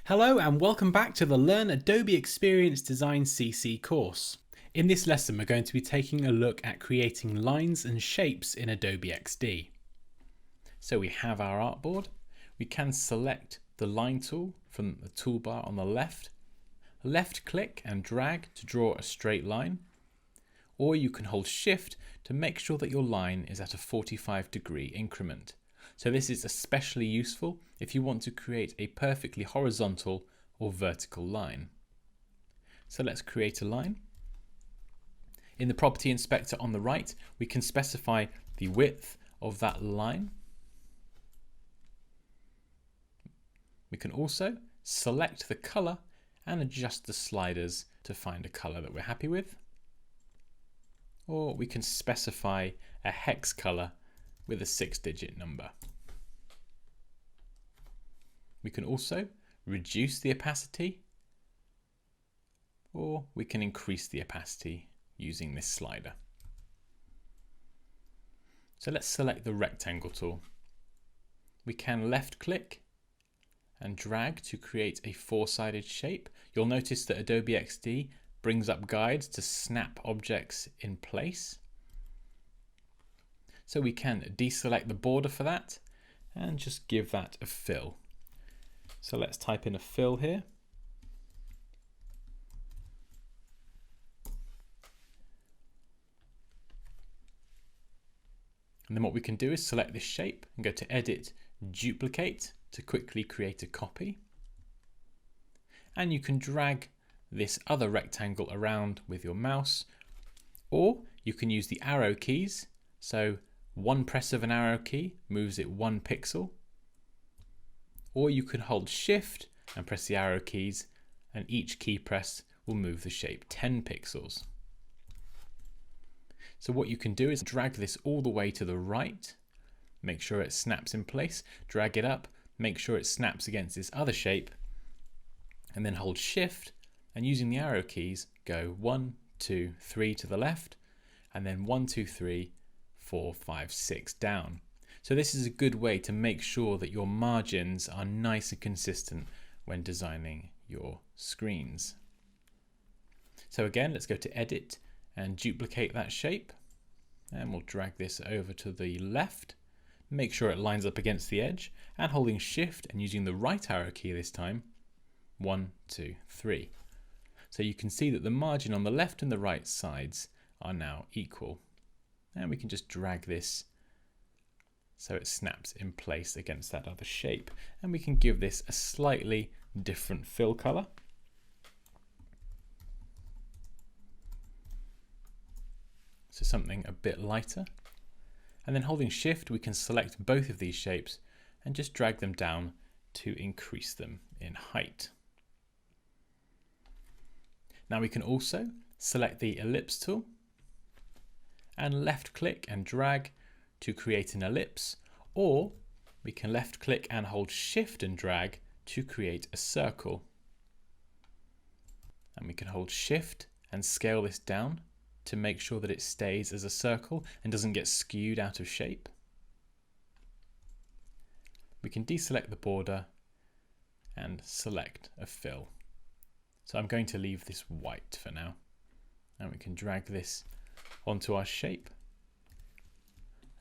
Hello and welcome back to the Learn Adobe Experience Design CC course. In this lesson we're going to be taking a look at creating lines and shapes in Adobe XD. So we have our artboard. We can select the line tool from the toolbar on the left click and drag to draw a straight line, or you can hold shift to make sure that your line is at a 45-degree increment. So this is especially useful if you want to create a perfectly horizontal or vertical line. So let's create a line. In the property inspector on the right, we can specify the width of that line. We can also select the color and adjust the sliders to find a color that we're happy with. Or we can specify a hex color with a 6-digit number. We can also reduce the opacity, or we can increase the opacity using this slider. So let's select the rectangle tool. We can left click and drag to create a 4-sided shape. You'll notice that Adobe XD brings up guides to snap objects in place. So we can deselect the border for that and just give that a fill. So let's type in a fill here. And then what we can do is select this shape and go to Edit, Duplicate to quickly create a copy. And you can drag this other rectangle around with your mouse, or you can use the arrow keys. So one press of an arrow key moves it 1 pixel. Or you can hold shift and press the arrow keys, and each key press will move the shape 10 pixels. So what you can do is drag this all the way to the right, make sure it snaps in place, drag it up, make sure it snaps against this other shape, and then hold shift and using the arrow keys go 1, 2, 3 to the left, and then 1, 2, 3, 4, 5, 6 down. So this is a good way to make sure that your margins are nice and consistent when designing your screens. So again, let's go to Edit and duplicate that shape, and we'll drag this over to the left. Make sure it lines up against the edge, and holding shift and using the right arrow key this time, 1, 2, 3. So you can see that the margin on the left and the right sides are now equal. And we can just drag this so it snaps in place against that other shape. And we can give this a slightly different fill color. So something a bit lighter. And then holding shift, we can select both of these shapes and just drag them down to increase them in height. Now we can also select the ellipse tool and left click and drag to create an ellipse, or we can left click and hold shift and drag to create a circle. And we can hold shift and scale this down to make sure that it stays as a circle and doesn't get skewed out of shape. We can deselect the border and select a fill. So I'm going to leave this white for now, and we can drag this onto our shape.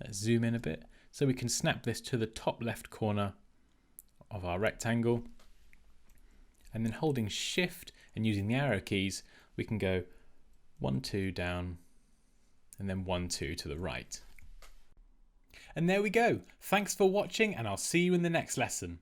Let's zoom in a bit so we can snap this to the top left corner of our rectangle, and then holding shift and using the arrow keys we can go 1, 2 down and then 1, 2 to the right. And there we go. Thanks for watching, and I'll see you in the next lesson.